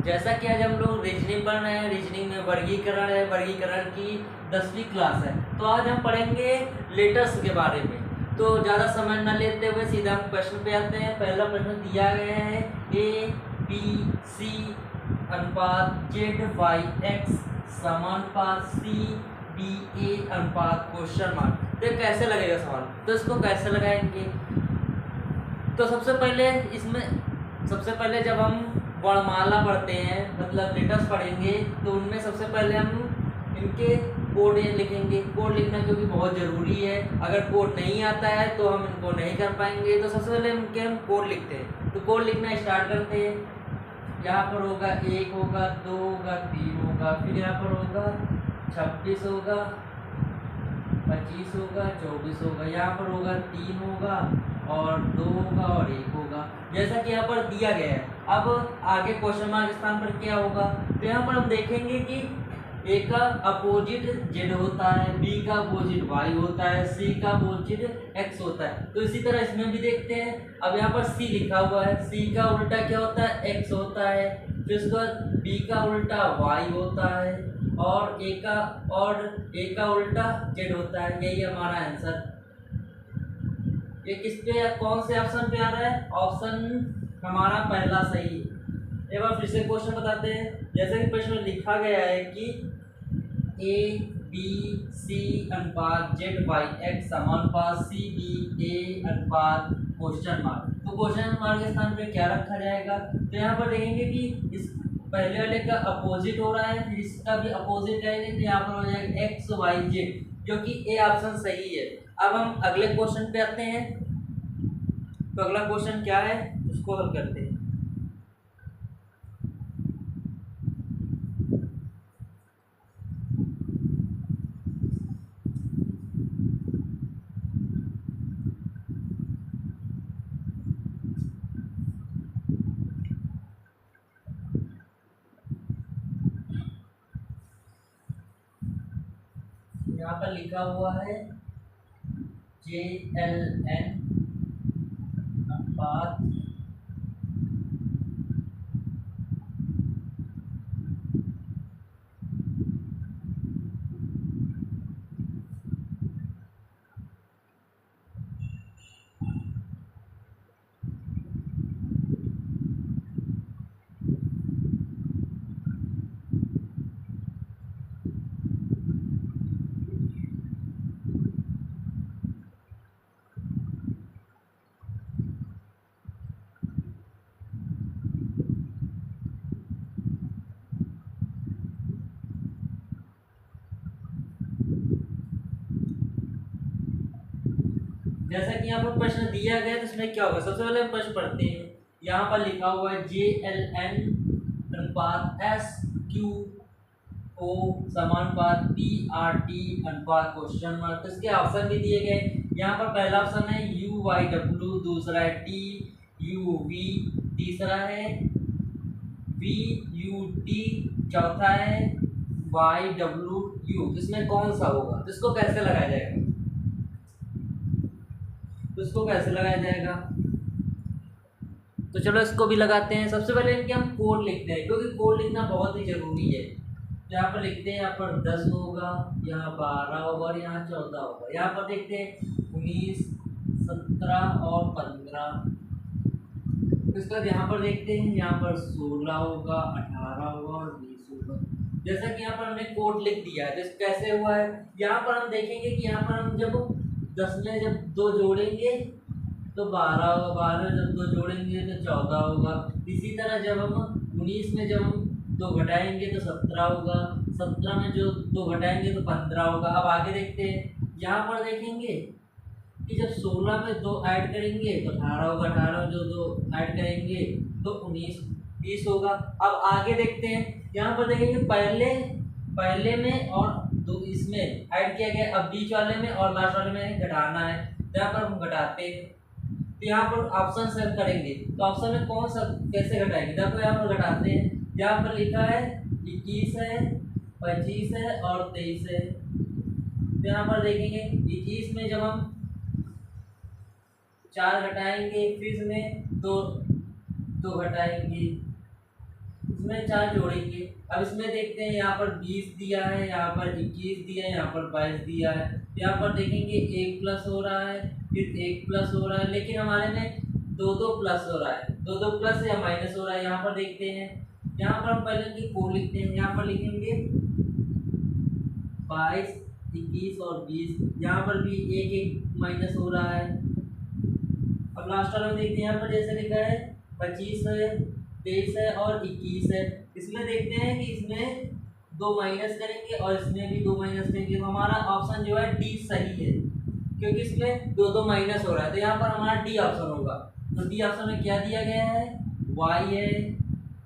जैसा कि आज हम लोग रीजनिंग पढ़ रहे हैं, रीजनिंग में वर्गीकरण है, वर्गीकरण की 10वीं क्लास है। तो आज हम पढ़ेंगे लेटर्स के बारे में। तो ज़्यादा समय न लेते हुए सीधा हम प्रश्न पे आते हैं। पहला प्रश्न दिया गया है ए बी सी अनुपात जेड वाई एक्स समानुपात सी बी ए अनुपात क्वेश्चन मार्क। तो कैसे लगेगा सवाल, तो इसको कैसे लगाएंगे। तो सबसे पहले जब हम वर्णमाला पढ़ते हैं, मतलब लेटर्स पढ़ेंगे, तो उनमें सबसे पहले हम इनके कोड लिखेंगे। कोड लिखना क्योंकि बहुत ज़रूरी है। अगर कोड नहीं आता है तो हम इनको नहीं कर पाएंगे। तो सबसे पहले हम कोड लिखते हैं। तो कोड लिखना स्टार्ट करते हैं। यहाँ पर होगा 1 होगा, 2 होगा, 3 होगा, फिर यहाँ पर होगा 26 होगा, 25 होगा, 24 होगा, यहाँ पर होगा 3 होगा और 2 होगा और 1 होगा, जैसा कि यहाँ पर दिया गया है। अब आगे क्वेश्चन मार्क स्थान पर क्या होगा, तो यहाँ पर हम देखेंगे कि ए का अपोजिट जेड होता है, बी का अपोजिट वाई होता है, सी का अपोजिट एक्स होता है। तो इसी तरह इसमें भी देखते हैं। अब यहाँ पर सी लिखा हुआ है, सी का उल्टा क्या होता है, एक्स होता है। फिर उसके बाद बी का उल्टा वाई होता है और ए का उल्टा जेड होता है। यही हमारा आंसर। ये किस पे, कौन से ऑप्शन पे आ रहा है, ऑप्शन हमारा पहला सही। एक बार फिर से क्वेश्चन बताते हैं। जैसे कि प्रश्न में लिखा गया है कि ए बी सी अनुपात जेड वाई एक्स समानुपात सी बी ए अनुपात क्वेश्चन मार्क। तो क्वेश्चन मार्क के स्थान पे क्या रखा जाएगा, तो यहाँ पर देखेंगे कि इस पहले वाले का अपोजिट हो रहा है, फिर इसका भी अपोजिट रहेंगे, तो यहाँ पर हो जाएगा एक्स वाई जेड, जो कि ए ऑप्शन सही है। अब हम अगले क्वेश्चन पे आते हैं। तो अगला क्वेश्चन क्या है, उसको हल करते हैं। यहाँ पर लिखा हुआ है JLN अनुपात जैसा कि यहाँ पर प्रश्न दिया गया, तो इसमें क्या होगा, सबसे पहले हम प्रश्न पढ़ते हैं। यहाँ पर लिखा हुआ है JLN अनुपात SQ O समानुपात PRT अनुपात क्वेश्चन मार्क। तो इसके ऑप्शन भी दिए गए। यहाँ पर पहला ऑप्शन है UYW, दूसरा है TUV, तीसरा है VUT, चौथा है YWU। इसमें कौन सा होगा, तो इसको कैसे लगाया जाएगा, तो चलो इसको भी लगाते हैं। सबसे पहले इनके हम कोड लिखते हैं, क्योंकि कोड लिखना बहुत ही जरूरी है। यहाँ पर लिखते हैं, यहाँ पर 10 होगा, यहाँ 12 होगा और यहाँ 14 होगा। यहाँ पर देखते हैं 19, 17 और 15। इसके बाद यहाँ पर देखते हैं, यहाँ पर 16 होगा, 18 होगा और 20 होगा। जैसा कि यहाँ पर हमने कोड लिख दिया है, तो कैसे हुआ है, यहाँ पर हम देखेंगे कि यहाँ पर हम जब 10 में जब 2 जोड़ेंगे तो 12 होगा, 12 में जब 2 जोड़ेंगे तो 14 होगा। इसी तरह जब हम 19 में जब हम 2 घटाएंगे तो 17 होगा, 17 में जो 2 घटाएंगे तो 15 होगा। अब आगे देखते हैं। यहाँ पर देखेंगे कि जब 16 में 2 ऐड करेंगे तो 18 होगा, 18 में जो 2 ऐड करेंगे तो 19, 20 होगा। अब आगे देखते हैं। यहाँ पर देखेंगे पहले में और इसमें ऐड किया गया, अब बीच वाले में और लास्ट वाले में घटाना है। यहाँ पर हम घटाते हैं, तो यहाँ पर ऑप्शन सेलेक्ट करेंगे, तो ऑप्शन में कौन सा कैसे घटाएंगे, देखो यहाँ पर घटाते हैं। यहाँ पर लिखा है 21 है, 25 है और 23 है। तो यहाँ पर देखेंगे 21 में जब हम 4 घटाएंगे, फिर में 2 घटाएंगे, इसमें 4 जोड़ेंगे। अब इसमें देखते हैं, यहाँ पर 20 दिया है, यहाँ पर 21 दिया है, यहाँ पर 22 दिया है। यहाँ पर देखेंगे 1 प्लस हो रहा है, फिर 1 प्लस हो रहा है, लेकिन हमारे में 2 प्लस हो रहा है, 2 प्लस या माइनस हो रहा है। यहाँ पर देखते हैं, यहाँ पर हम पहले इनकी कोड लिखते हैं। यहाँ पर लिखेंगे 22, 21 और 20। यहाँ पर भी 1 माइनस हो रहा है। अब लास्ट वाला में देखते हैं, यहाँ पर जैसे लिखा है 25 है, 23 है और 21 है। इसमें देखते हैं कि इसमें 2 माइनस करेंगे और इसमें भी 2 माइनस करेंगे, तो हमारा ऑप्शन जो है डी सही है, क्योंकि इसमें 2 माइनस हो रहा है, तो यहाँ पर हमारा डी ऑप्शन होगा। तो डी ऑप्शन में क्या दिया गया है, वाई है,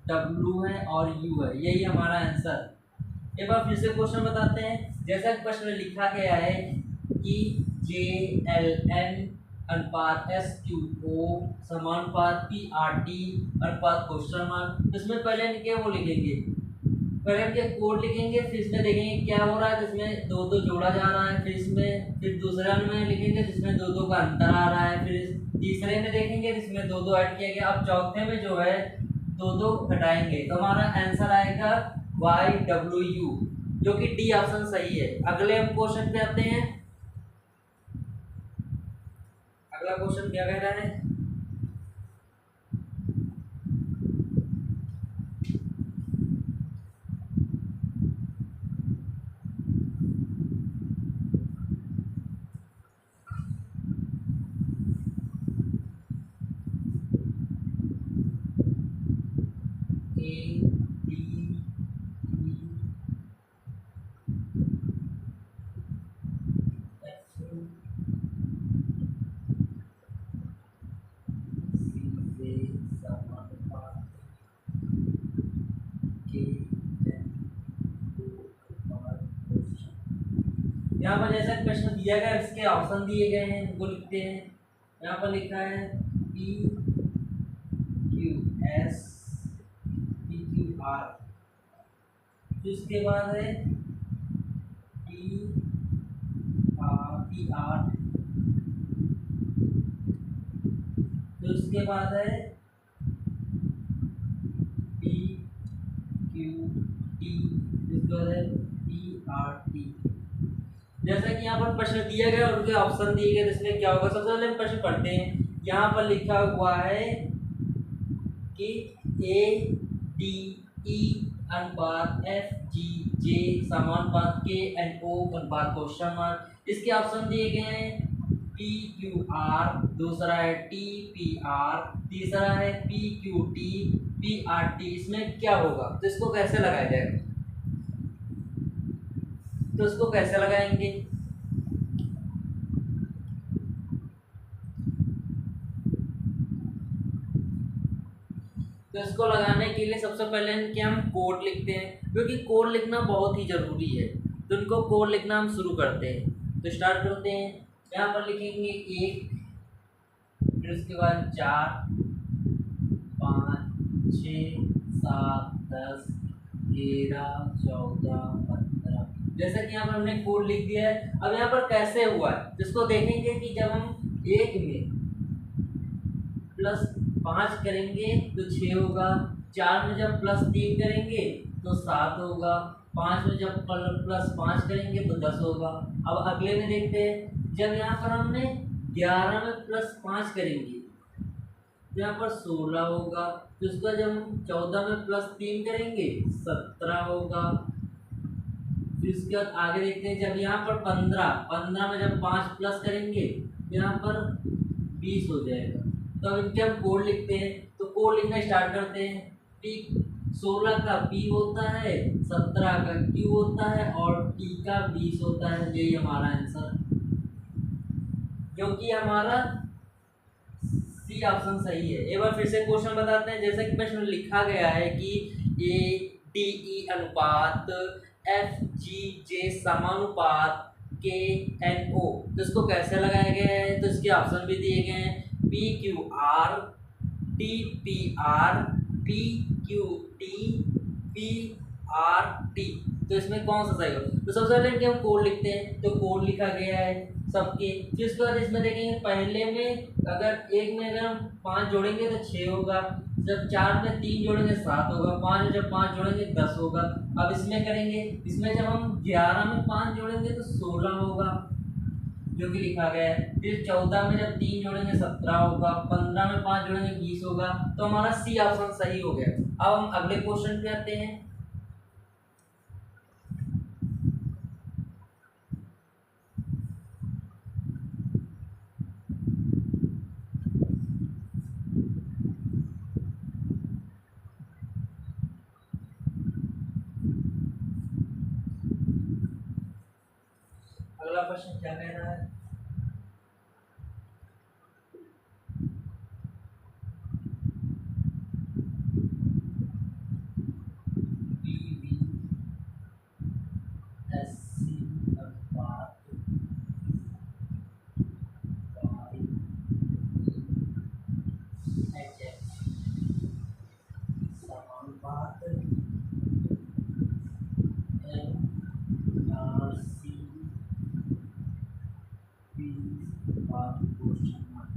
डब्ल्यू है और यू है, यही हमारा आंसर। एक बार फिर से क्वेश्चन बताते हैं। जैसा प्रश्न में लिखा गया है कि जे एल एन अनुपात एस क्यू ओ समानुपात पी आर टी अनुपात क्वेश्चन मार्क, इसमें पहले इनके वो लिखेंगे, पहले इनके कोड लिखेंगे, फिर इसमें देखेंगे क्या हो रहा है, तो इसमें 2 जोड़ा जा रहा है, फिर इसमें फिर दूसरे में लिखेंगे जिसमें 2 का अंतर आ रहा है, फिर तीसरे में देखेंगे जिसमें 2 ऐड किया गया। अब चौथे में जो है 2 घटाएंगे, तो हमारा आंसर आएगा वाई डब्ल्यू यू, जो कि डी ऑप्शन सही है। अगले हम क्वेश्चन पे आते हैं। अगला क्वेश्चन क्या कह रहा है, यहाँ पर जैसा प्रश्न दिया गया इसके ऑप्शन दिए गए हैं, उनको लिखते हैं। यहाँ पर लिखा है P Q S P Q R, तो इसके बाद है पी आर, तो इसके बाद है पी क्यू टी, इसके बाद है पी आर टी। जैसा कि यहाँ पर प्रश्न दिया गया और उनके ऑप्शन दिए गए, इसमें क्या होगा, सबसे पहले हम प्रश्न पढ़ते हैं। यहाँ पर लिखा हुआ है कि ए डी ई अनुपात एफ जी जे समानुपात के एन ओ अनुपात क्वेश्चन मार्क। इसके ऑप्शन दिए गए हैं पी क्यू आर, दूसरा है टी पी आर, तीसरा है P Q T P R T. इसमें क्या होगा, तो इसको कैसे लगाया जाएगा, तो इसको कैसे लगाएंगे, तो इसको लगाने के लिए सबसे पहले इनके हम कोड लिखते हैं, क्योंकि कोड लिखना बहुत ही जरूरी है। तो इनको कोड लिखना हम शुरू करते हैं, तो स्टार्ट करते हैं। यहाँ पर लिखेंगे 1, फिर उसके बाद 4, 5, 6, 7, 10, 13, 14, 15। जैसा कि यहाँ पर हमने कोड लिख दिया है। अब यहाँ पर कैसे हुआ है, जिसको देखेंगे कि जब हम 1 में +5 करेंगे तो 6 होगा, 4 में जब +3 करेंगे तो 7 होगा, 5 में जब +5 करेंगे तो 10 होगा। अब अगले में देखते हैं, जब यहाँ पर हमने 11 में +5 करेंगे तो यहाँ पर 16 होगा, तो उसका जब हम 14 में +3 करेंगे 17 होगा। फिर उसके बाद आगे देखते हैं, जब यहाँ पर 15 में जब 5 प्लस करेंगे तो यहाँ पर 20 हो जाएगा। तो अब इनके हम कोड लिखते हैं, तो कोड लिखना स्टार्ट करते हैं। पी 16 का पी होता है, 17 का क्यू होता है और टी का 20 होता है। यही हमारा आंसर, जो कि हमारा सी ऑप्शन सही है। एक बार फिर से क्वेश्चन बताते हैं। जैसे कि प्रश्न में लिखा गया है कि ए डी ई अनुपात एफ जी जे समानुपात के एन ओ, तो इसको कैसे लगाया गया है, तो इसके ऑप्शन भी दिए गए हैं, P Q R, T P R, P Q T, P R T. तो इसमें कौन सा सही होगा? तो सबसे पहले हम कोड लिखते हैं, तो कोड लिखा गया है सबके। फिर उसके बाद इसमें देखेंगे पहले में अगर एक में अगर हम 5 जोड़ेंगे तो 6 होगा, जब 4 में 3 जोड़ेंगे 7 होगा, 5 में जब 5 जोड़ेंगे 10 होगा। अब इसमें करेंगे, इसमें जब हम 11 में 5 जोड़ेंगे तो 16 होगा जो कि लिखा गया है। फिर 14 में जब 3 जोड़ेंगे 17 होगा, 15 में 5 जोड़ेंगे 20 होगा। तो हमारा सी ऑप्शन सही हो गया। अब हम अगले क्वेश्चन पे आते हैं। अगला प्रश्न क्या कह रहा है? BVSC अनुपात YHX समानुपात MRCP अनुपात क्वेश्चन मार्क।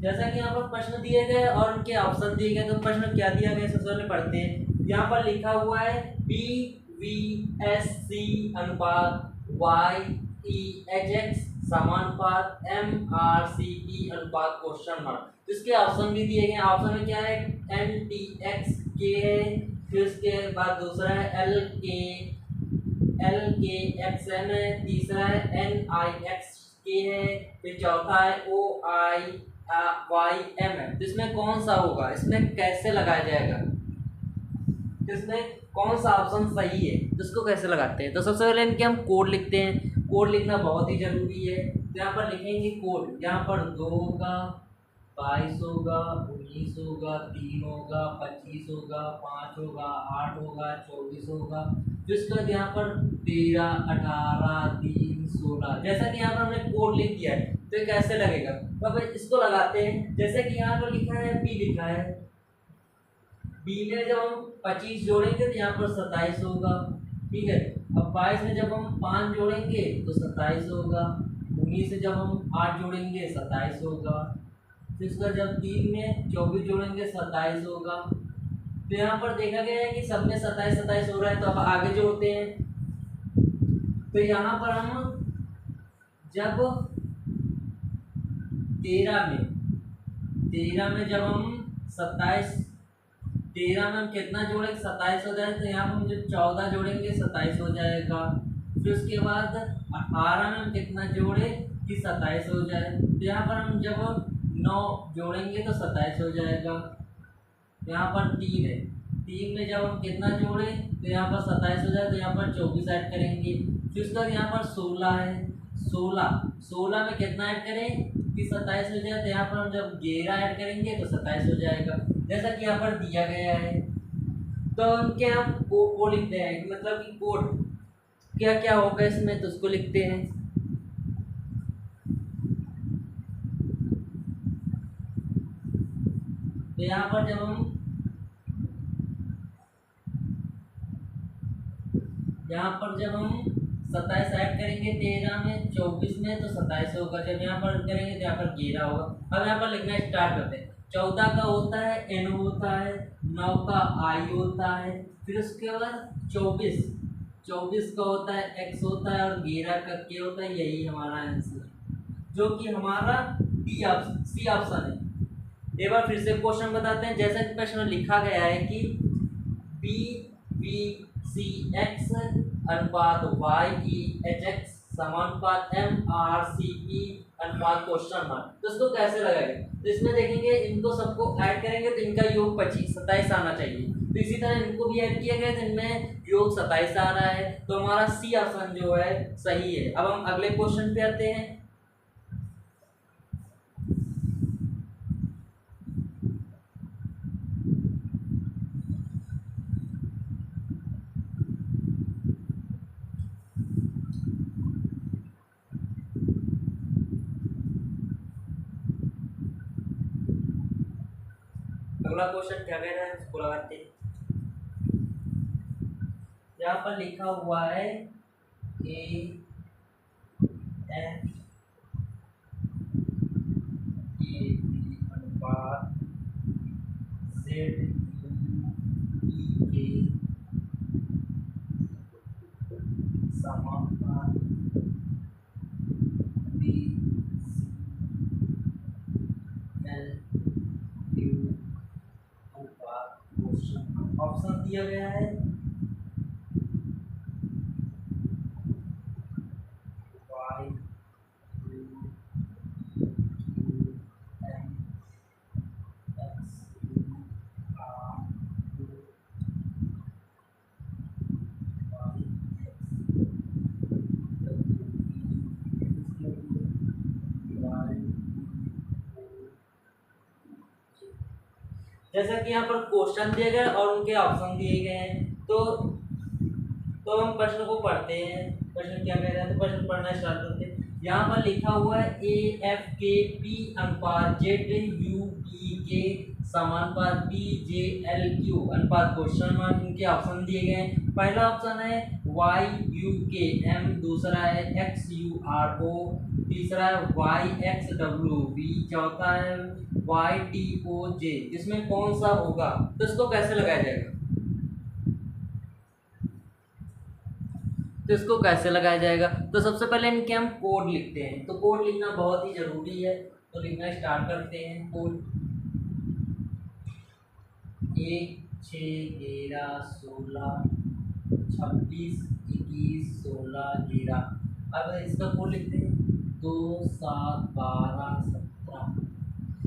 जैसा कि यहाँ पर प्रश्न दिए गए और उनके ऑप्शन दिए गए, तो प्रश्न क्या दिया गया सबसे पहले पढ़ते हैं। यहाँ पर लिखा हुआ है BVSC अनुपात YEHX समानुपात MRCP अनुपात क्वेश्चन मार्क। इसके ऑप्शन भी दिए गए। ऑप्शन में क्या है? NTXK है, फिर उसके बाद दूसरा है LKXN है, तीसरा है NIXK है, फिर चौथा है OIYM है। तो इसमें कौन सा होगा? इसमें कैसे लगाया जाएगा? इसमें कौन सा ऑप्शन सही है? तो इसको कैसे लगाते हैं? तो सबसे पहले इनके हम कोड लिखते हैं। कोड लिखना बहुत ही जरूरी है। तो यहाँ पर लिखेंगे कोड। यहाँ पर 2 होगा, 22 होगा, 19 होगा, 3 होगा, 25 होगा, 5 होगा, 8 होगा, 24 होगा। जिसका यहाँ पर 13, 18, 3, 16, जैसा कि यहाँ पर हमने कोड लिख दिया है। तो ये कैसे लगेगा? तो अब इसको लगाते हैं। जैसे कि यहाँ पर लिखा है बी लिखा है, बी में जब हम 25 जोड़ेंगे तो यहाँ पर 27 होगा, ठीक है। अब 22 में जब हम 5 जोड़ेंगे तो 27 होगा, 19 से जब हम 8 जोड़ेंगे 27 होगा, फिर उसका जब 3 में 24 जोड़ेंगे 27 होगा। तो यहाँ पर देखा गया है कि सब में 27 27 हो रहा है। तो अब आगे जोड़ते हैं। तो यहाँ पर हम जब 13 में जब हम 27, 13 में हम कितना जोड़ेंगे? 27 हो जाएगा। तो यहाँ पर हम जब 14 जोड़ेंगे 27 हो जाएगा। फिर उसके बाद 18 में हम कितना जोड़े कि 27 हो जाए। तो यहाँ पर हम जब 9 जोड़ेंगे तो 27 हो जाएगा। यहाँ पर 3 है, 3 में जब हम कितना जोड़े तो यहाँ पर 27 हो जाए। तो यहाँ पर 24 ऐड करेंगे। फिर उसके बाद यहाँ पर 16 है, 16 में कितना ऐड करें कि 27 हो जाए। तो यहाँ पर हम जब 11 ऐड करेंगे तो 27 हो जाएगा, जैसा कि यहाँ पर दिया गया है। तो उनके हम कोड लिखते हैं, मतलब कि कोड क्या क्या होगा इसमें, तो उसको लिखते हैं। तो यहाँ पर जब हम यहाँ पर जब हम 27 ऐड करेंगे 13 में, 24 में तो 27 होगा। जब यहाँ पर करेंगे तो यहाँ पर 11 होगा। अब यहाँ पर लिखना स्टार्ट करते हैं। 14 का होता है N होता है, 9 का I होता है, फिर उसके बाद 24 का होता है X होता है, और 11 का K होता है। यही हमारा आंसर है, जो कि हमारा सी ऑप्शन है। एक बार फिर से क्वेश्चन बताते हैं। जैसा कि प्रश्न में लिखा गया है कि BVCX अनुपात YEHX समानुपात MRCP अनुपात क्वेश्चन मार्क। तो इसको कैसे लगाएंगे, तो इसमें देखेंगे इनको सबको ऐड करेंगे तो इनका योग 27 आना चाहिए। तो इसी तरह इनको भी ऐड किया गया तो इनमें योग 27 आ रहा है, तो हमारा सी ऑप्शन जो है सही है। अब हम अगले क्वेश्चन पे आते हैं। अगला क्वेश्चन क्या कह रहा है उसको लगाते हैं। यहाँ पर लिखा हुआ है ए एफ ए बी अनुपात जेड यू ई के समानुपात बी एल क्यू अनुपात क्वेश्चन। ऑप्शन दिया गया है Y U Q M X R Y जैसा कि यहाँ पर क्वेश्चन दिए गए और उनके ऑप्शन दिए गए हैं, तो हम प्रश्न को पढ़ते हैं। प्रश्न क्या कह रहा है, तो प्रश्न पढ़ना स्टार्ट करते हैं। यहाँ पर लिखा हुआ है ए एफ के पी अनुपात जेड यू बी के समानुपात बी जे एल क्यू अनुपात क्वेश्चन मार्क। इनके ऑप्शन दिए गए हैं। पहला ऑप्शन है वाई यू के एम, दूसरा है एक्स यू आर ओ, तीसरा है वाई एक्स डब्ल्यू बी, चौथा है वाई टी ओ जे। इसमें कौन सा होगा, तो इसको कैसे लगाया जाएगा, तो इसको कैसे लगाया जाएगा, तो सबसे पहले इनके हम कोड लिखते हैं। तो कोड लिखना बहुत ही जरूरी है, तो लिखना स्टार्ट करते हैं। कोड 1 6 11 16 26 21 16 11। अब इसका कोड लिखते हैं 2 7 12 17।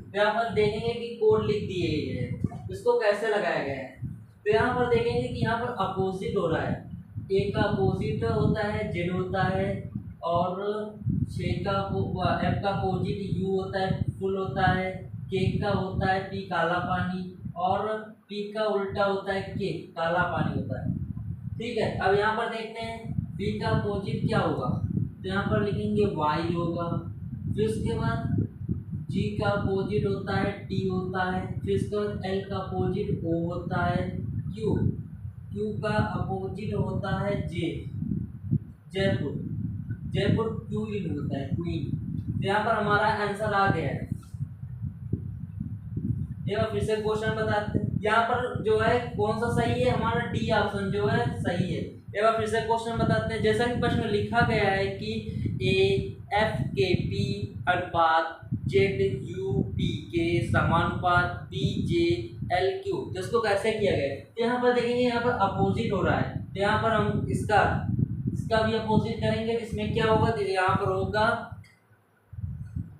तो यहाँ पर देखेंगे कि कोड लिख दिए गए हैं, इसको कैसे लगाया गया है। तो यहाँ पर देखेंगे कि यहाँ पर अपोजिट हो रहा है। ए का अपोजिट होता है जेड होता है, और छः का एफ का अपोजिट यू होता है फुल होता है, के का होता है पी काला पानी, और पी का उल्टा होता है के काला पानी होता है। ठीक है, अब यहाँ पर देखते हैं बी का अपोजिट क्या होगा, तो यहाँ पर लिखेंगे वाई होगा। फिर उसके बाद जी का अपोजिट होता है टी होता है, फिर उसके बाद एल का अपोजिट ओ होता है, क्यू क्यू का अपोजिट होता है जे जयपुर, जयपुर क्वीन होता है क्वीन। तो यहाँ पर हमारा आंसर आ गया है। ये फिर से क्वेश्चन बताते हैं, यहाँ पर जो है कौन सा सही है, हमारा डी ऑप्शन जो है सही है। एक बार फिर से क्वेश्चन बताते हैं। जैसा कि प्रश्न में लिखा गया है कि ए एफ के पी अनुपात जेड यू पी के समानुपात बी जे एल क्यू, तो इसको कैसे किया गया है, तो यहाँ पर देखेंगे यहाँ पर अपोजिट हो रहा है, तो यहाँ पर हम इसका भी अपोजिट करेंगे। इसमें क्या होगा, तो यहाँ पर होगा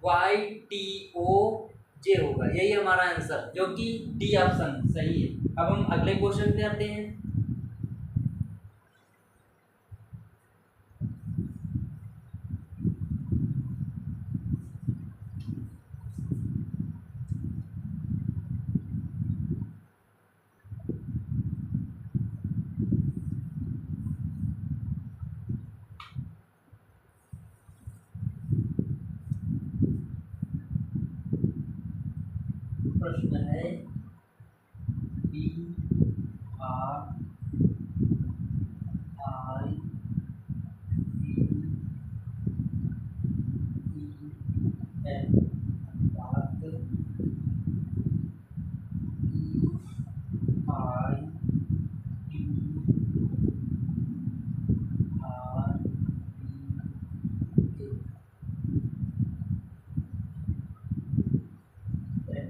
वाई टी ओ जे होगा, यही हमारा आंसर जो कि डी ऑप्शन सही है। अब हम अगले क्वेश्चन पे आते हैं। प्रश्न है B R I C E F बात E I T R B A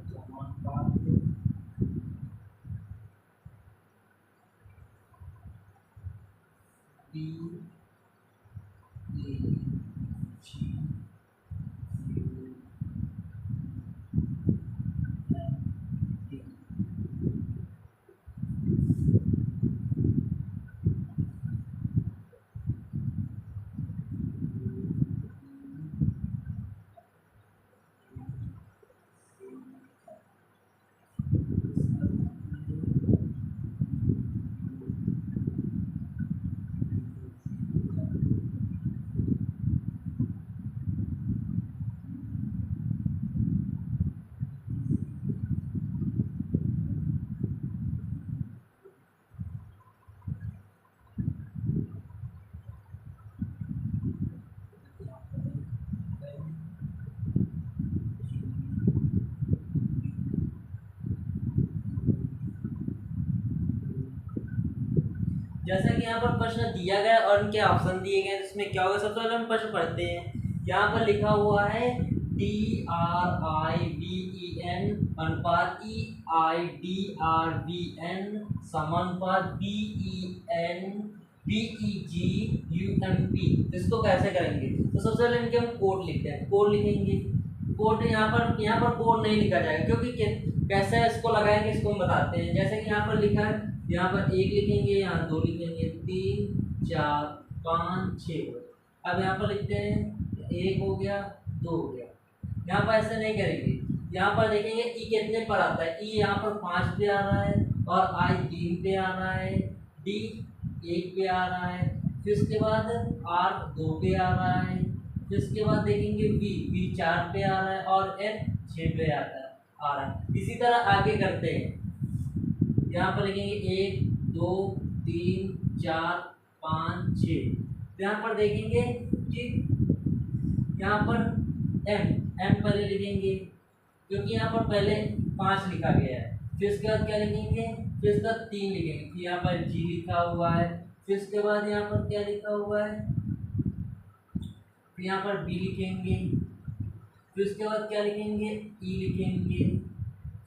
समानुपात बी ए जैसा कि यहाँ पर प्रश्न दिया गया और उनके ऑप्शन दिए गए, इसमें क्या होगा? सबसे पहले हम प्रश्न पढ़ते हैं। यहाँ पर लिखा हुआ है DRIVEN अनुपात EIDRVN समानुपात BEGUMP। इसको कैसे करेंगे? तो सबसे पहले इनके हम कोड लिखते हैं। कोड लिखेंगे। कोड यहाँ पर कोड नहीं लिखा जाएगा, क्योंकि कैसे इसको लगाएंगे इसको हम बताते हैं। जैसे कि यहाँ पर लिखा है, यहाँ पर 1 लिखेंगे, यहाँ 2 लिखेंगे, 3 4 5 6। अब यहाँ पर लिखते हैं 1 हो गया, 2 हो गया। यहाँ पर ऐसे नहीं करेंगे। यहाँ पर देखेंगे ई कितने पर आता है। ई यहाँ पर 5 पे आ रहा है और आई 3 पे आ रहा है, डी 1 पे आ रहा है, फिर उसके बाद आर 2 पे आ रहा है, फिर उसके बाद देखेंगे बी 4 पे आ रहा है और एन 6 पे आ रहा है। इसी तरह आगे करते हैं। यहाँ पर लिखेंगे 1 2 3 4 5 6। यहाँ पर देखेंगे कि यहाँ पर एम पहले लिखेंगे, क्योंकि यहाँ पर पहले 5 लिखा गया है। फिर उसके बाद क्या लिखेंगे? फिर उसके बाद 3 लिखेंगे। फिर यहाँ पर जी लिखा हुआ है। फिर उसके बाद यहाँ पर क्या लिखा हुआ है? फिर यहाँ पर बी लिखेंगे। फिर उसके बाद क्या लिखेंगे? ई लिखेंगे।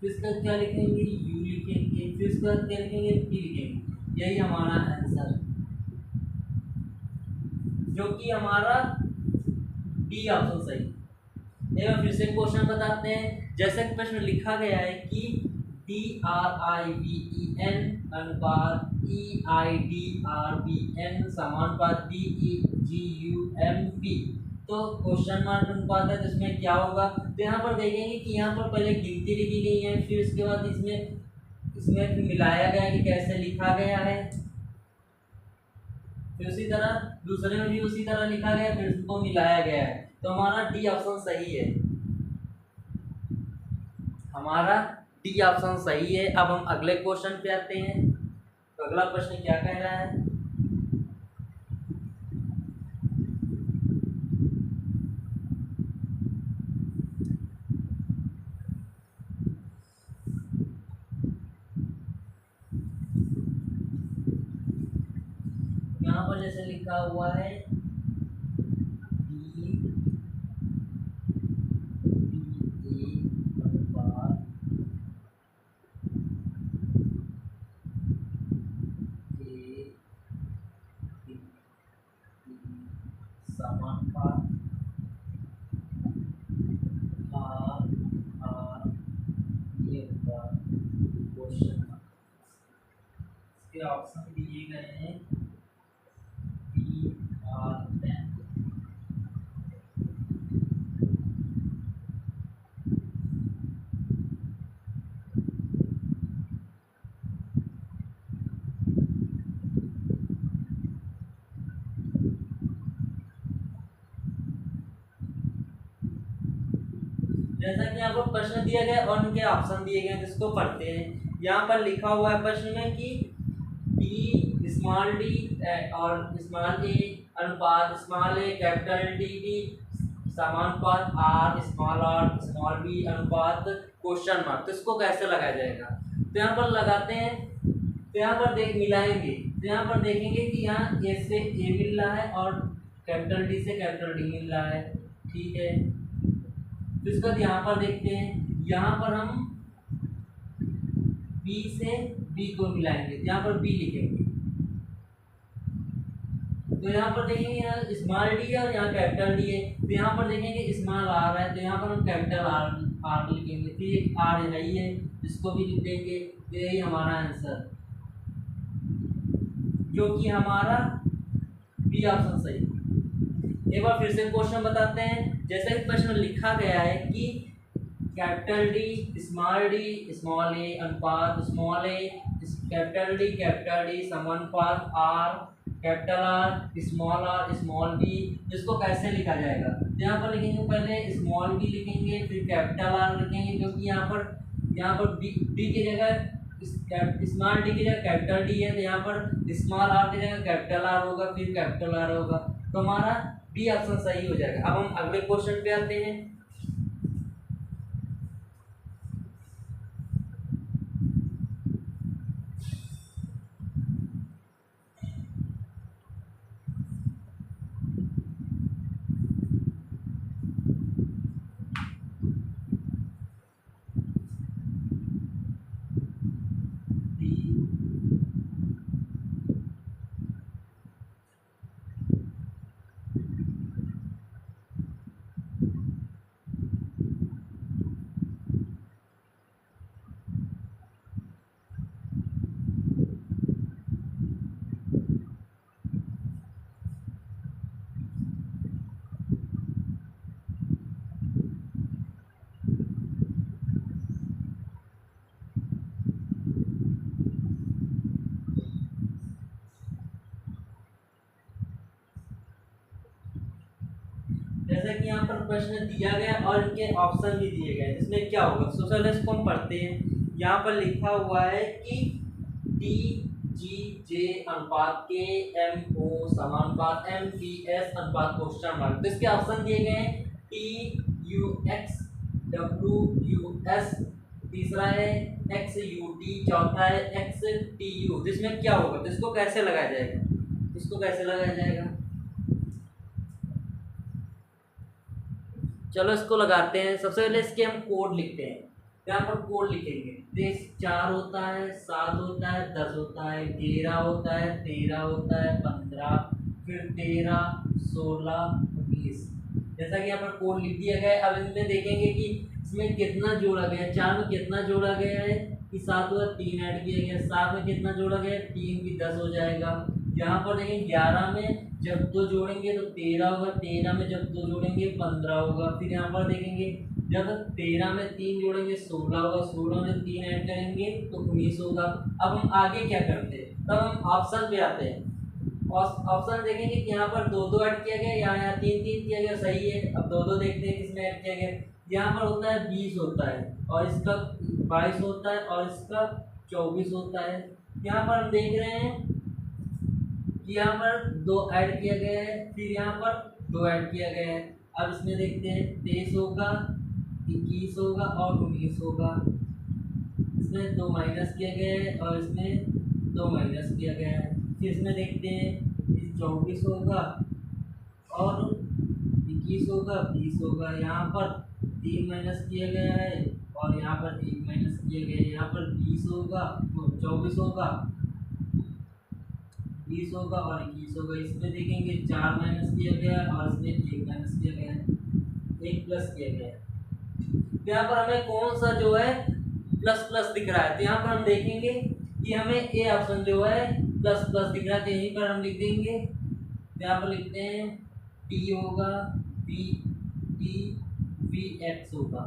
फिर उसके बाद क्या लिखेंगे? यू लिखेंगे। फिर उसके बाद क्या लिखेंगे? पी लिखेंगे। यही हमारा आंसर, जो कि हमारा डी ऑप्शन सही। एक बार फिर से क्वेश्चन बताते हैं। जैसे प्रश्न लिखा गया है कि DRIVEN अनुपात EIDRVN समानुपात BEGUMP। तो क्वेश्चन मार्क अनुपात है, जिसमें क्या होगा? तो यहाँ पर देखेंगे कि यहाँ पर पहले गिनती लिखी गई है, फिर उसके बाद इसमें मिलाया गया कि कैसे लिखा गया है। फिर उसी तरह दूसरे में भी उसी तरह लिखा गया, फिर उसको मिलाया गया है। तो हमारा डी ऑप्शन सही है। हमारा डी ऑप्शन सही है। अब हम अगले क्वेश्चन पे आते हैं। तो अगला प्रश्न क्या कह रहा है? यहाँ पर जैसे लिखा हुआ है ऑप्शन दिए गए हैं BRN। जैसा कि यहाँ पर प्रश्न दिया गया और उनके ऑप्शन दिए गए, जिसको पढ़ते हैं। यहाँ पर लिखा हुआ है प्रश्न में कि डी स्मॉल डी और स्मॉल ए अनुपात स्मॉल ए कैपिटल डी समानुपात आर स्मॉल बी अनुपात क्वेश्चन मार्क। तो इसको कैसे लगाया जाएगा? तो यहाँ पर लगाते हैं। तो यहाँ पर मिलाएंगे। तो यहाँ पर देखेंगे कि यहाँ ए से ए मिल रहा है और कैपिटल डी से कैपिटल डी मिल रहा है, ठीक है। तो इसके बाद यहाँ पर देखते हैं, यहाँ पर हम बी से बी को मिलाएंगे। यहाँ पर बी लिखेंगे। तो यहाँ पर देखेंगे यहाँ स्मॉल डी है और यहाँ कैपिटल डी है, तो यहाँ पर देखेंगे स्मॉल आर है, तो यहाँ पर हम कैपिटल आर आर लिखेंगे, फिर एक आर है ही है जिसको भी लिख देंगे, तो यही हमारा आंसर, जो कि हमारा बी ऑप्शन सही। एक बार फिर से क्वेश्चन बताते हैं, जैसा कि प्रश्न लिखा गया है कि कैपिटल डी स्मॉल ए अनुपात स्मॉल ए, कैपिटल डी समानुपात R, capital R small B, इसको कैसे लिखा जाएगा। तो यहाँ पर लिखेंगे, पहले स्मॉल बी लिखेंगे, फिर कैपिटल आर लिखेंगे, क्योंकि यहाँ पर डी की जगह स्मॉल डी की जगह कैपिटल डी है, तो यहाँ पर स्मॉल आर की जगह कैपिटल आर होगा, फिर कैपिटल आर होगा, तो हमारा बी ऑप्शन सही हो जाएगा। अब हम अगले क्वेश्चन पे आते हैं। जैसा कि यहाँ पर प्रश्न दिया गया और इनके ऑप्शन भी दिए गए, इसमें क्या होगा। सोशल को हम पढ़ते हैं, यहाँ पर लिखा हुआ है कि टी जी जे अनुपात के एम ओ समानुपात एम पी एस अनुपात क्वेश्चन मार्क, तो इसके ऑप्शन दिए गए हैं T U X W U S, तीसरा है एक्स यू टी, चौथा है एक्स टी यू, जिसमें क्या होगा, तो इसको कैसे लगाया जाएगा, इसको कैसे लगाया जाएगा, चलो इसको लगाते हैं। सबसे पहले इसके हम कोड लिखते हैं, यहाँ पर कोड लिखेंगे, देश 4 होता है, 7 होता है, 10 होता है, 11 होता है, 13 होता है, 15, फिर 13, 16, 19, जैसा कि यहाँ पर कोड लिख दिया गया है। अब इसमें देखेंगे कि इसमें कितना जोड़ा गया है, 4 में कितना जोड़ा गया है कि 7 हुआ, 3 ऐड किया गया, 7 में कितना जोड़ा गया है, 3 की 10 हो जाएगा। यहाँ पर देखेंगे 11 में जब 2 जोड़ेंगे तो 13 होगा, 13 में जब 2 जोड़ेंगे 15 होगा, फिर यहाँ पर देखेंगे जब 13 में 3 जोड़ेंगे 16 होगा, 16 में 3 ऐड करेंगे तो 19 होगा। अब हम आगे क्या करते हैं, तब हम ऑप्शन पे आते हैं, और ऑप्शन देखेंगे कि यहाँ पर 2 ऐड किया गया, यहाँ 3 किया गया, सही है। अब 2 देखते हैं किसमें ऐड किया गया, यहाँ पर होता है 20 होता है, और इसका 22 होता है, और इसका 24 होता है। यहाँ पर हम देख रहे हैं कि यहाँ पर 2 ऐड किया गया है, फिर यहाँ पर 2 ऐड किया गया है। अब इसमें देखते हैं 23 होगा, 21 होगा और 19 होगा, इसमें 2 माइनस किया गया है और इसमें 2 माइनस किया गया है। फिर इसमें देखते हैं 24 होगा और 21 होगा, 20 होगा, यहाँ पर 3 माइनस किया गया है और यहाँ पर 1 माइनस किया गया है। यहाँ पर 20 होगा, 24 होगा, 20 होगा और 21 होगा। इसमें देखेंगे 4 माइनस किया गया है और इसमें 1 माइनस किया गया है, 1 प्लस किया गया है। तो यहाँ पर हमें कौन सा जो है प्लस प्लस दिख रहा है, तो यहाँ पर हम देखेंगे कि हमें ए ऑप्शन जो है प्लस प्लस दिख रहा है, तो यहीं पर हम लिख देंगे। तो यहाँ पर लिखते हैं टी होगा, बी टी वी एक्स होगा,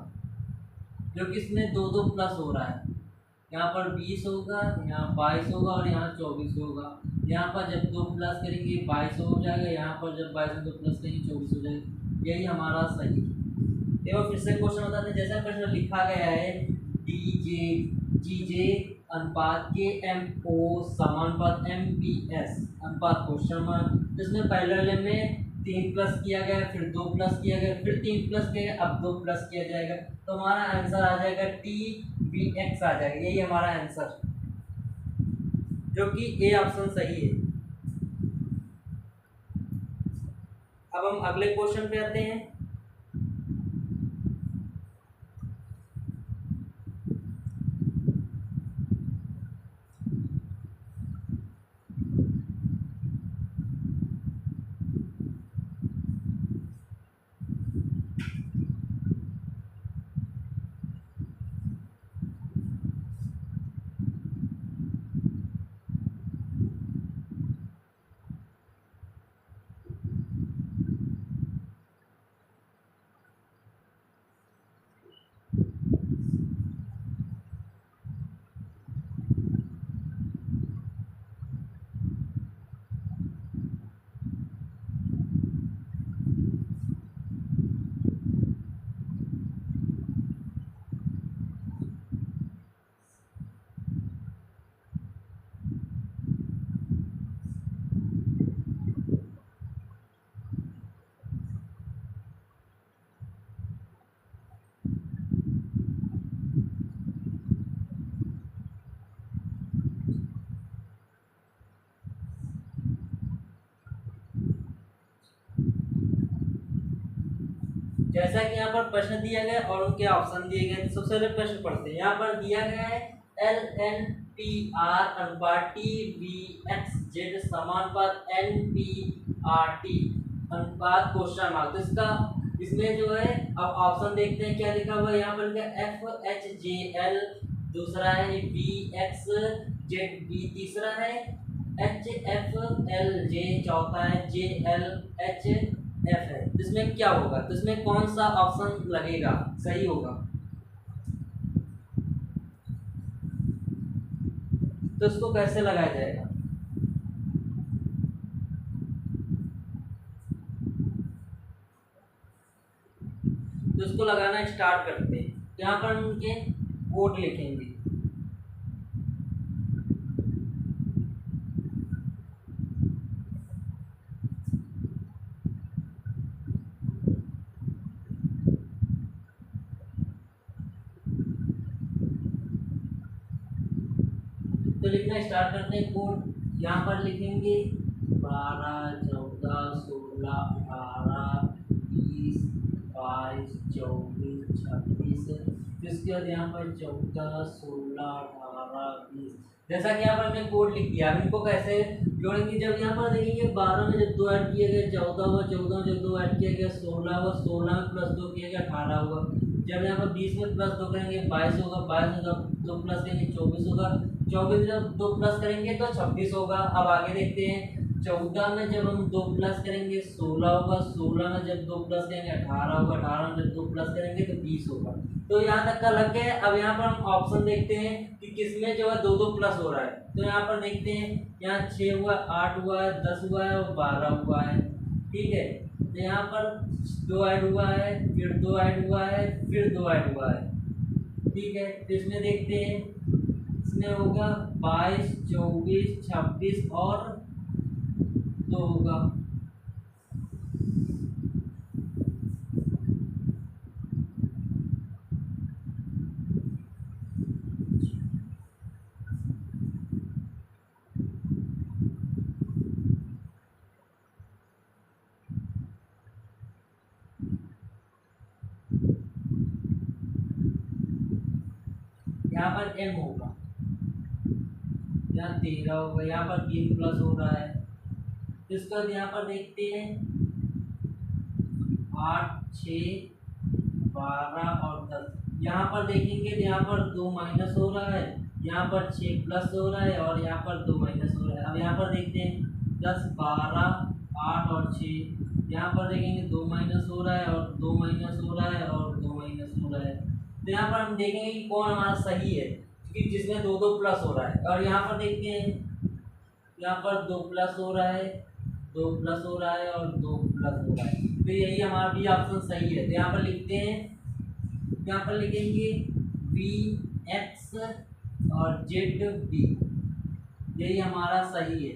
जो कि इसमें 2 प्लस हो रहा है। यहाँ पर 20 होगा, यहाँ 22 होगा और यहाँ 24 होगा। यहाँ पर जब 2 प्लस करेंगे 22 हो जाएगा, यहाँ पर जब 22 में 2 प्लस करेंगे 24 हो जाएगा। यही हमारा सही है। देखो फिर से क्वेश्चन बताते हैं, जैसा प्रश्न लिखा गया है डी जे जी जे अनुपात के एम ओ समानुपात एम पी एस अनुपात क्वेश्चन मार्क, जिसमें पहले में 3 प्लस किया गया, फिर 2 प्लस किया गया, फिर 3 प्लस किया गया, अब 2 प्लस किया जाएगा, तो हमारा आंसर आ जाएगा टी वी एक्स आ जाएगा। यही हमारा आंसर, जो कि ए ऑप्शन सही है। अब हम अगले क्वेश्चन पे आते हैं। जैसा कि यहाँ पर प्रश्न दिया गया और उनके ऑप्शन दिए गए, तो सबसे पहले प्रश्न पढ़ते हैं। यहाँ पर दिया गया है एल एन पी आर अनुपात टी वी एक्स जेड समानुपात एन पी आर टी अनुपात क्वेश्चन मार्क। तो इसका इसमें जो है अब ऑप्शन देखते हैं क्या लिखा हुआ है। यहाँ पर लिखा एफ एच जे एल, दूसरा है वी एक्स जेड बी, तीसरा है एच एफ एल जे, चौथा है जे एल एच एफ है। तो इसमें क्या होगा, तो इसमें कौन सा ऑप्शन लगेगा सही होगा, तो इसको कैसे लगाया जाएगा। तो इसको लगाना स्टार्ट करते हैं। तो यहाँ पर उनके कोड लिखेंगे। तो लिखना स्टार्ट करते हैं कोड। यहाँ पर लिखेंगे 12 14 16 18 20 22 24 26। इसके बाद यहाँ पर 14 16 18 20, जैसा कि यहाँ पर हमने कोड लिख दिया। अब इनको कैसे जोड़ेंगे, जब यहाँ पर देखेंगे 12 में जब 2 ऐड किया गया 14 हुआ, 14 में जब 2 ऐड किया गया 16 हुआ, 16 में प्लस 2 किया गया 18 हुआ, जब यहाँ पर 20 में प्लस 2 करेंगे 22 होगा, 22 में जब 2 प्लस करेंगे 24 होगा, 24 में जब 2 प्लस करेंगे तो 26 होगा। अब आगे देखते हैं, 14 में जब हम 2 प्लस करेंगे 16 होगा, 16 में जब 2 प्लस करेंगे 18 होगा, 18 में जब 2 प्लस करेंगे तो 20 होगा। तो यहाँ तक का लग गया। अब यहाँ पर हम ऑप्शन देखते हैं कि किसमें जो है 2 प्लस हो रहा है। तो यहाँ पर देखते हैं, यहाँ 6 हुआ, 8 हुआ है, 10 हुआ है और 12 हुआ है। ठीक है, तो यहाँ पर 2 ऐड हुआ है, फिर 2 ऐड हुआ है, फिर 2 ऐड हुआ है। ठीक है, तो इसमें देखते हैं, इसमें होगा 22 24 26 और 2 होगा। यहाँ पर m होगा, यहाँ 13 होगा, यहाँ पर 3 प्लस हो रहा है। इसके बाद यहाँ पर देखते हैं 8 6 12 और 10। यहाँ पर देखेंगे तो यहाँ पर 2 माइनस हो रहा है, यहाँ पर 6 प्लस हो रहा है और यहाँ पर 2 माइनस हो रहा है। अब यहाँ पर देखते हैं 10 12 8 और 6, यहाँ पर देखेंगे 2 माइनस हो रहा है और 2 माइनस हो रहा है और 2 माइनस हो रहा है। तो यहाँ पर हम देखेंगे कि कौन हमारा सही है, क्योंकि जिसमें 2 प्लस हो रहा है। और यहाँ पर देखते हैं, यहाँ पर 2 प्लस हो रहा है, 2 प्लस हो रहा है और 2 प्लस हो रहा है। तो यही हमारा भी ऑप्शन सही है। तो यहाँ पर लिखते हैं, यहाँ पर लिखेंगे वी एक्स और जेड बी, यही हमारा सही है।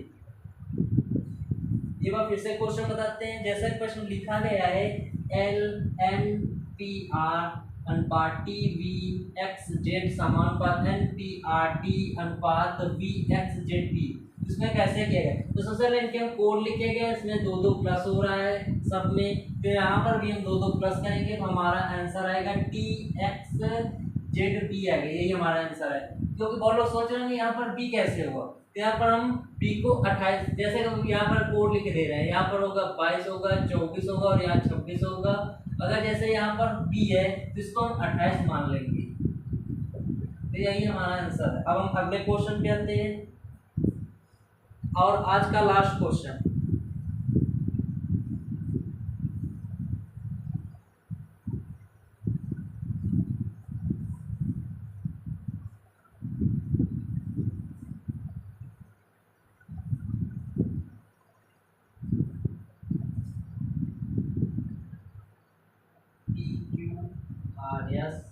एक बार फिर से क्वेश्चन बताते हैं। जैसा क्वेश्चन लिखा गया है एल एन पी आर अनुपात टी वी एक्स जेड समानुपात एन पी आर टी अनुपात वी एक्स जेड बी, इसमें कैसे किया गया। तो सबसे पहले इनके कोड लिखे गए, इसमें 2 प्लस हो रहा है सब में। तो यहाँ पर भी हम 2 प्लस करेंगे तो हमारा आंसर आएगा टी एक्स जेड बी आएगा, यही हमारा आंसर है। क्योंकि बहुत लोग सोच रहे हैं यहाँ पर बी कैसे हुआ। तो यहाँ पर हम बी को 28, जैसे कि यहाँ पर कोड लिख दे रहे हैं, यहाँ पर होगा 22 होगा, 24 होगा और यहाँ 26 होगा। अगर जैसे यहाँ पर बी है तो इसको हम 28 मान लेंगे। तो यही हमारा आंसर है। अब हम अगले क्वेश्चन पे आते हैं, और आज का लास्ट क्वेश्चन। यस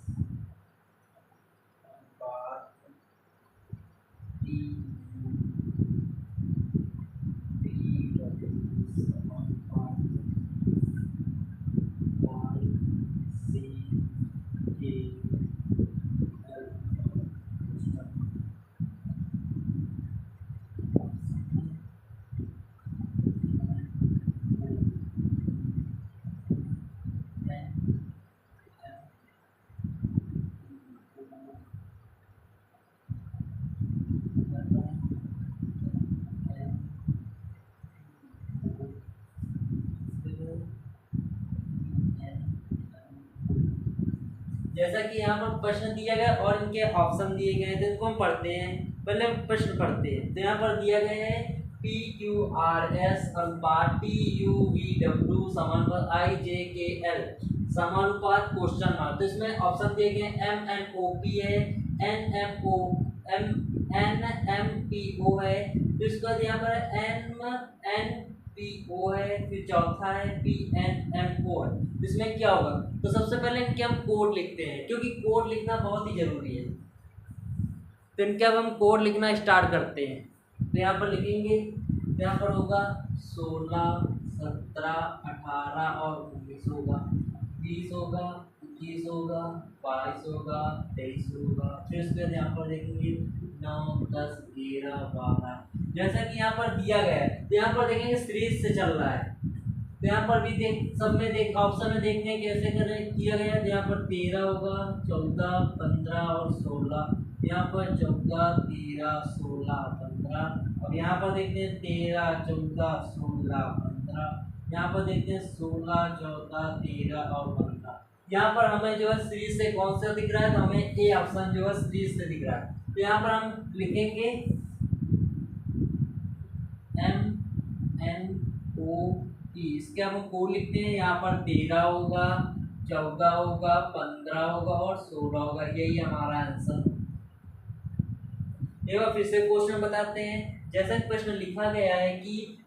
जैसा कि यहाँ पर प्रश्न दिया गया और इनके ऑप्शन दिए गए थे, इनको हम पढ़ते हैं। पहले हम प्रश्न पढ़ते हैं। तो यहाँ पर दिया गया है PQRS अनुपात TUVW समानुपात IJKL समानुपात क्वेश्चन मार्क। तो इसमें ऑप्शन दिए गए MNOP है, NMPO है, तो इसका यहाँ पर NPO है, फिर चौथा है PNMO है। इसमें क्या होगा? तो सबसे पहले इनके हम कोड लिखते हैं, क्योंकि कोड लिखना बहुत ही जरूरी है। तो इनके अब हम कोड लिखना स्टार्ट करते हैं। तो यहाँ पर लिखेंगे, तो यहाँ पर होगा 16, 17, 18 और 19 होगा, 20 होगा, 21 होगा, 22 होगा, 23 होगा। फिर उसके बाद यहाँ पर देखेंगे 9, 10, 11, 12, जैसा कि यहाँ पर दिया गया है। तो यहाँ पर देखेंगे सीरीज से चल रहा है। तो यहाँ पर भी सब में ऑप्शन में देखते हैं कैसे किया गया है। तो यहाँ पर 13 होगा, 14, 15 और 16, यहाँ पर 14, 13, 16, 15, और यहाँ पर देखते हैं 13, 14, 16, 15, यहाँ पर देखते हैं 16, 14, 13 और 15। यहाँ पर हमें जो है सीरीज से कौन सा दिख रहा है? तो हमें ए ऑप्शन जो है सीरीज से दिख रहा है। तो यहाँ पर हम लिखेंगे MNOP, इसके हम कोड लिखते हैं। यहाँ पर 13 होगा, 14 होगा, 15 होगा और 16 होगा। यही हमारा आंसर। एक बार फिर से क्वेश्चन बताते हैं। जैसा प्रश्न लिखा गया है कि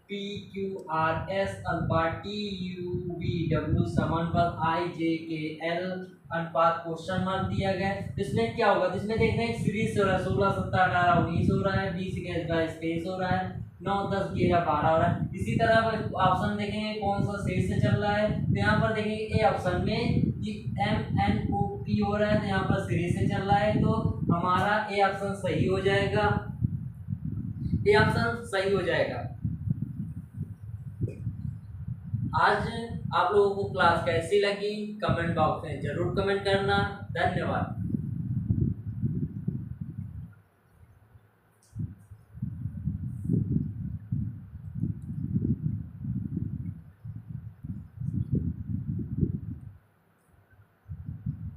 PQRS अनुपात TUVW समानुपात IJKL अनुपात क्वेश्चन मार्क दिया गया है। इसमें क्या होगा? इसमें देखते हैं सीरीज हो रहा है, 16, 17, 18, 19 हो रहा है, 20, 21, 22, 23 हो रहा है, 9, 10, 11, 12 हो रहा है। इसी तरह ऑप्शन देखेंगे कौन सा सीरीज से चल रहा है। तो यहाँ पर देखेंगे ए ऑप्शन में कि MNOP हो रहा है, तो यहाँ पर सीरीज से चल रहा है, तो हमारा ए ऑप्शन सही हो जाएगा। ए ऑप्शन सही हो जाएगा। आज आप लोगों को क्लास कैसी लगी कमेंट बॉक्स में जरूर कमेंट करना। धन्यवाद।